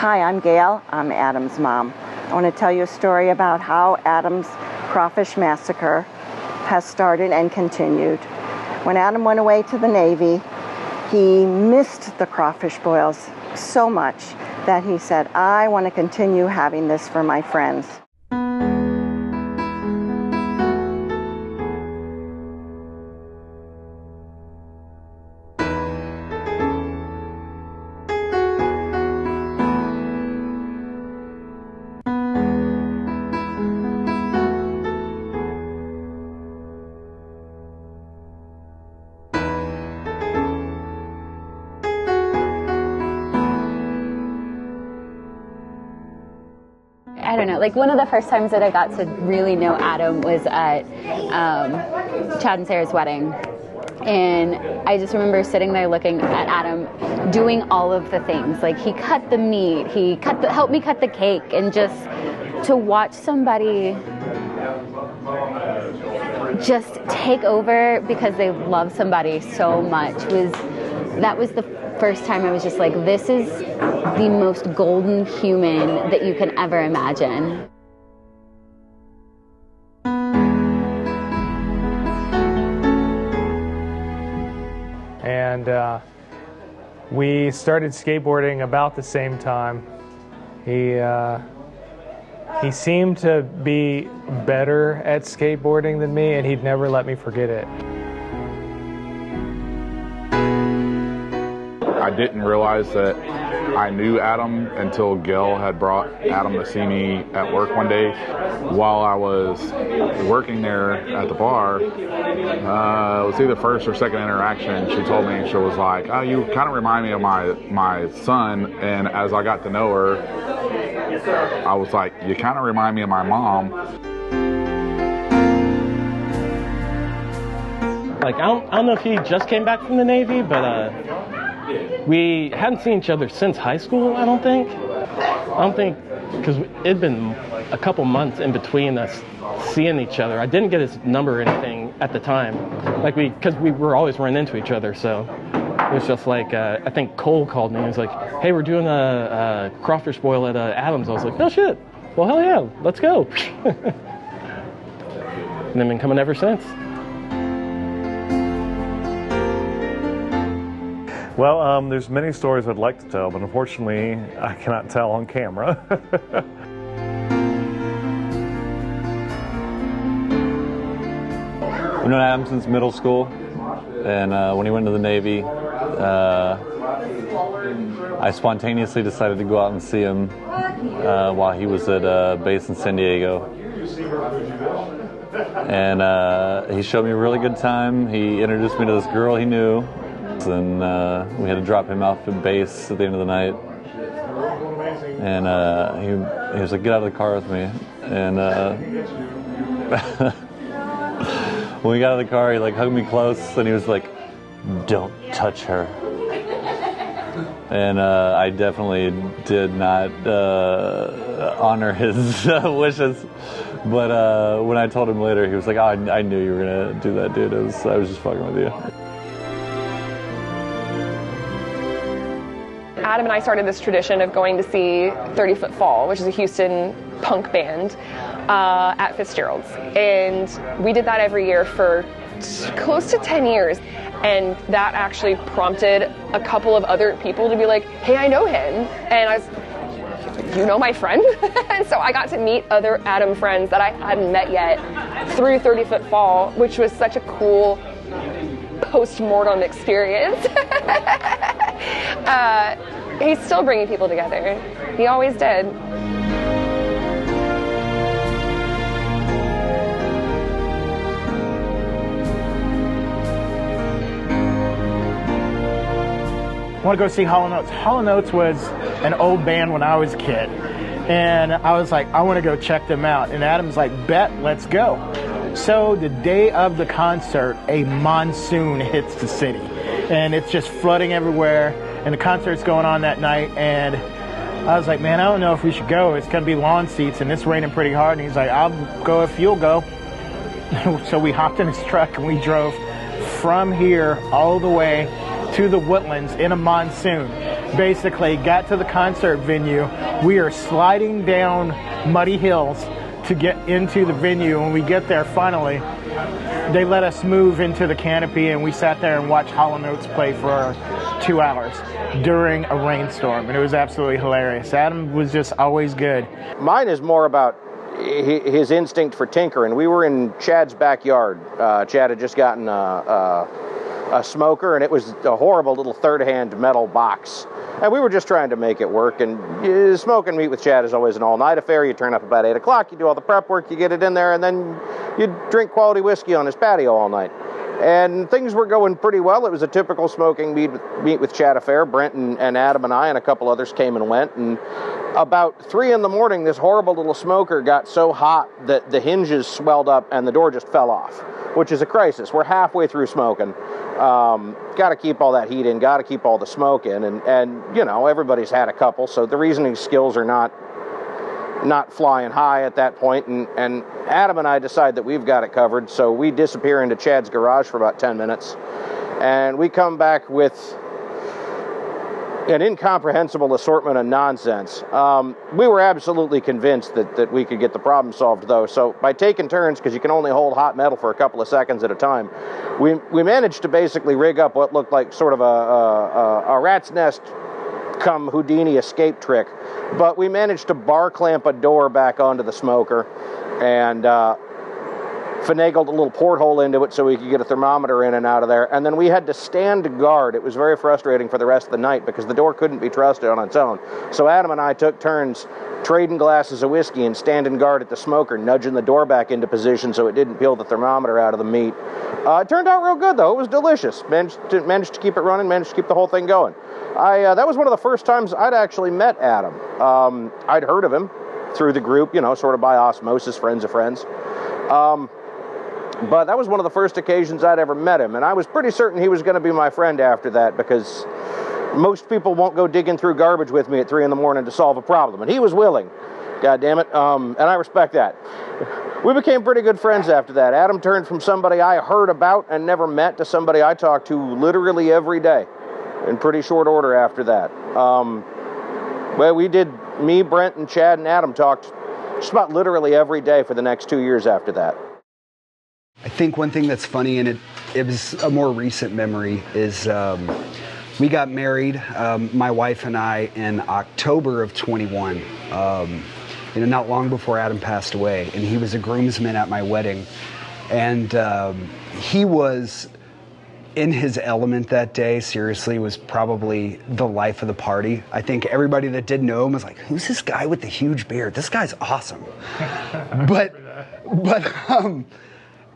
Hi, I'm Gail. I'm Adam's mom. I want to tell you a story about how Adam's crawfish massacre has started and continued. When Adam went away to the Navy, he missed the crawfish boils so much that he said, I want to continue having this for my friends. I don't know, like one of the first times that I got to really know Adam was at Chad and Sarah's wedding. And I just remember sitting there looking at Adam doing all of the things. Like he cut the meat, he helped me cut the cake, and just to watch somebody just take over because they love somebody so much that was the first time I was just like, this is the most golden human that you can ever imagine. And we started skateboarding about the same time. He seemed to be better at skateboarding than me, and he'd never let me forget it. I didn't realize that I knew Adam until Gail had brought Adam to see me at work one day. While I was working there at the bar, it was either first or second interaction, she told me, she was like, oh, you kind of remind me of my son. And as I got to know her, I was like, you kind of remind me of my mom. Like, I don't know if he just came back from the Navy, but we hadn't seen each other since high school, I don't think, because it'd been a couple months in between us seeing each other. I didn't get his number or anything at the time, because we were always running into each other, so it was just like, I think Cole called me and was like, hey, we're doing a crawfish boil at Adam's. I was like, oh shit, well hell yeah, let's go. And they've been coming ever since. Well, there's many stories I'd like to tell, but unfortunately, I cannot tell on camera. We've known Adam since middle school, and when he went to the Navy, I spontaneously decided to go out and see him while he was at base in San Diego. And he showed me a really good time. He introduced me to this girl he knew. And we had to drop him off at base at the end of the night. And he was like, get out of the car with me. And when we got out of the car, he like hugged me close and he was like, don't touch her. And I definitely did not honor his wishes. But when I told him later, he was like, oh, I knew you were going to do that, dude. I was just fucking with you. Adam and I started this tradition of going to see 30 Foot Fall, which is a Houston punk band, at Fitzgerald's. And we did that every year for close to 10 years. And that actually prompted a couple of other people to be like, hey, I know him. And I was, you know my friend? And so I got to meet other Adam friends that I hadn't met yet through 30 Foot Fall, which was such a cool post-mortem experience. He's still bringing people together. He always did. I want to go see Hall & Oates. Hall & Oates was an old band when I was a kid. And I was like, I want to go check them out. And Adam's like, bet, let's go. So the day of the concert, a monsoon hits the city. And it's just flooding everywhere. And the concert's going on that night. And I was like, man, I don't know if we should go. It's going to be lawn seats and it's raining pretty hard. And he's like, I'll go if you'll go. So we hopped in his truck and we drove from here all the way to the Woodlands in a monsoon. basically got to the concert venue. We are sliding down muddy hills to get into the venue. When we get there finally, they let us move into the canopy, and we sat there and watched Hall & Oates play for 2 hours during a rainstorm, and it was absolutely hilarious. Adam was just always good. Mine is more about his instinct for tinkering. We were in Chad's backyard. Chad had just gotten a smoker, and it was a horrible little third-hand metal box. And we were just trying to make it work. And smoking meat with Chad is always an all-night affair. You turn up about 8 o'clock, you do all the prep work, you get it in there, and then you drink quality whiskey on his patio all night. And things were going pretty well. It was a typical smoking meat with Chad affair. Brent and Adam and I and a couple others came and went. And about 3 in the morning, this horrible little smoker got so hot that the hinges swelled up and the door just fell off, which is a crisis. We're halfway through smoking. Got to keep all that heat in, got to keep all the smoke in. And you know, everybody's had a couple, so the reasoning skills are not flying high at that point, and Adam and I decide that we've got it covered, so we disappear into Chad's garage for about 10 minutes, and we come back with an incomprehensible assortment of nonsense. We were absolutely convinced that we could get the problem solved, though, so by taking turns, because you can only hold hot metal for a couple of seconds at a time, we managed to basically rig up what looked like sort of a rat's nest come Houdini escape trick, but we managed to bar clamp a door back onto the smoker and finagled a little porthole into it so we could get a thermometer in and out of there, and then we had to stand guard. It was very frustrating for the rest of the night because the door couldn't be trusted on its own. So Adam and I took turns trading glasses of whiskey and standing guard at the smoker, nudging the door back into position so it didn't peel the thermometer out of the meat. It turned out real good, though. It was delicious. Managed to keep it running, managed to keep the whole thing going. That was one of the first times I'd actually met Adam. I'd heard of him through the group, you know, sort of by osmosis, friends of friends. But that was one of the first occasions I'd ever met him, and I was pretty certain he was going to be my friend after that, because most people won't go digging through garbage with me at 3 in the morning to solve a problem, and he was willing. God damn it. And I respect that. We became pretty good friends after that. Adam turned from somebody I heard about and never met to somebody I talked to literally every day in pretty short order after that. Well, me, Brent, and Chad and Adam talked just about literally every day for the next 2 years after that. I think one thing that's funny, and it was a more recent memory, is we got married, my wife and I, in October of 21, not long before Adam passed away, and he was a groomsman at my wedding, and he was in his element that day. Seriously, was probably the life of the party. I think everybody that did know him was like, who's this guy with the huge beard? This guy's awesome. but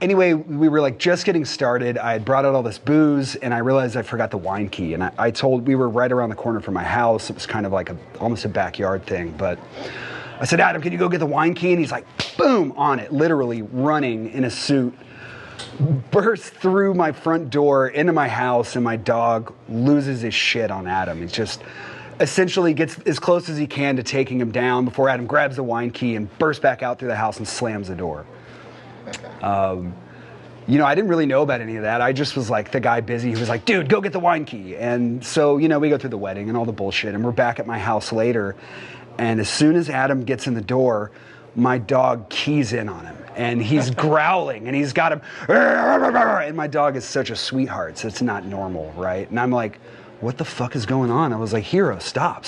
anyway, we were like just getting started. I had brought out all this booze, and I realized I forgot the wine key. And we were right around the corner from my house. It was kind of like almost a backyard thing. But I said, Adam, can you go get the wine key? And he's like, boom, on it, literally running in a suit, bursts through my front door into my house, and my dog loses his shit on Adam. He just essentially gets as close as he can to taking him down before Adam grabs the wine key and bursts back out through the house and slams the door. I didn't really know about any of that. I just was like the guy busy who was like, dude, go get the wine key. And so, we go through the wedding and all the bullshit, and we're back at my house later. And as soon as Adam gets in the door, my dog keys in on him, and he's growling, and he's got him, and my dog is such a sweetheart, so it's not normal, right? And I'm like, what the fuck is going on? I was like, Hero, stop.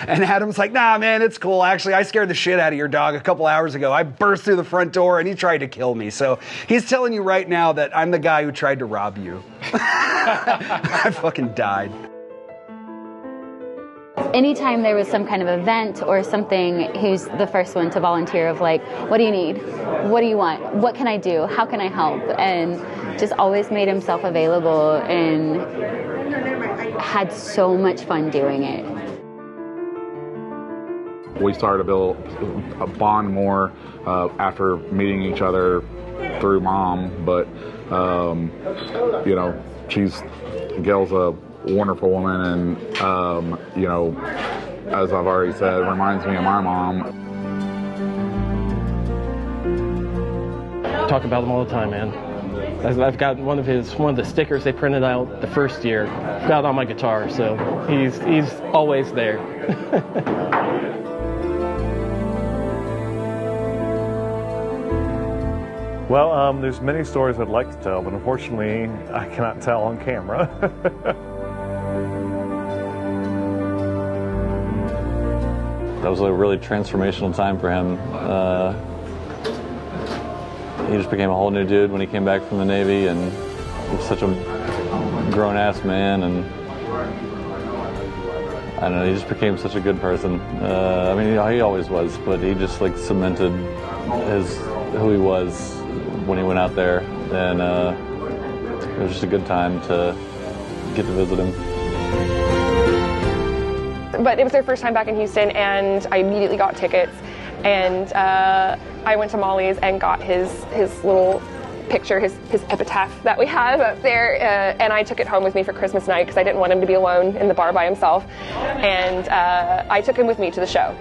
And Adam's like, nah, man, it's cool. Actually, I scared the shit out of your dog a couple hours ago. I burst through the front door, and he tried to kill me. So he's telling you right now that I'm the guy who tried to rob you. I fucking died. Anytime there was some kind of event or something, he's the first one to volunteer of like, what do you need? What do you want? What can I do? How can I help? And just always made himself available and had so much fun doing it. We started to build a bond more after meeting each other through Mom, but Gail's a wonderful woman, and as I've already said, reminds me of my mom. Talk about them all the time, man. I've got one of the stickers they printed out the first year. I've got it on my guitar, so he's always there. Well, there's many stories I'd like to tell, but unfortunately, I cannot tell on camera. That was a really transformational time for him. He just became a whole new dude when he came back from the Navy, and he was such a grown-ass man, and I don't know, he just became such a good person. I mean, he always was, but he just like cemented who he was when he went out there, and it was just a good time to get to visit him. But it was their first time back in Houston, and I immediately got tickets, and I went to Molly's and got his little picture, his epitaph that we have up there, and I took it home with me for Christmas night because I didn't want him to be alone in the bar by himself, and I took him with me to the show,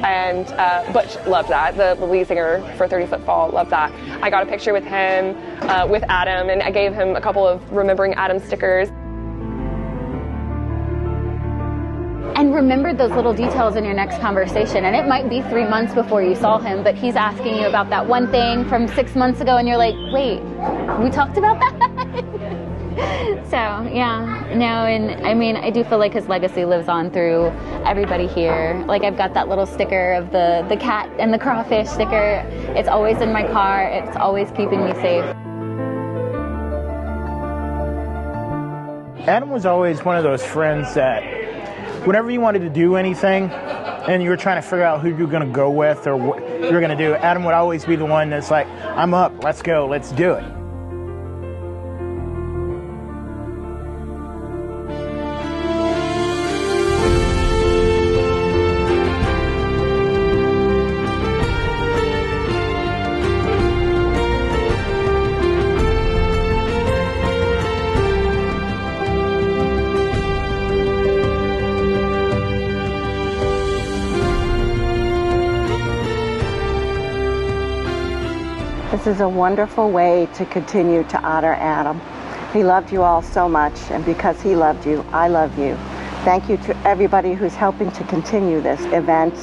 and Butch loved that. The lead singer for 30 Foot Fall loved that. I got a picture with him, with Adam, and I gave him a couple of Remembering Adam stickers. And remember those little details in your next conversation. And it might be 3 months before you saw him, but he's asking you about that one thing from 6 months ago, and you're like, wait, we talked about that? So, yeah, no, and I mean, I do feel like his legacy lives on through everybody here. Like, I've got that little sticker of the cat and the crawfish sticker. It's always in my car. It's always keeping me safe. Adam was always one of those friends that whenever you wanted to do anything and you were trying to figure out who you're going to go with or what you're going to do, Adam would always be the one that's like, I'm up, let's go, let's do it. This is a wonderful way to continue to honor Adam. He loved you all so much, and because he loved you, I love you. Thank you to everybody who's helping to continue this event.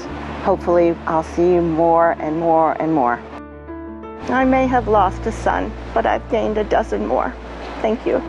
Hopefully, I'll see you more and more and more. I may have lost a son, but I've gained a dozen more. Thank you.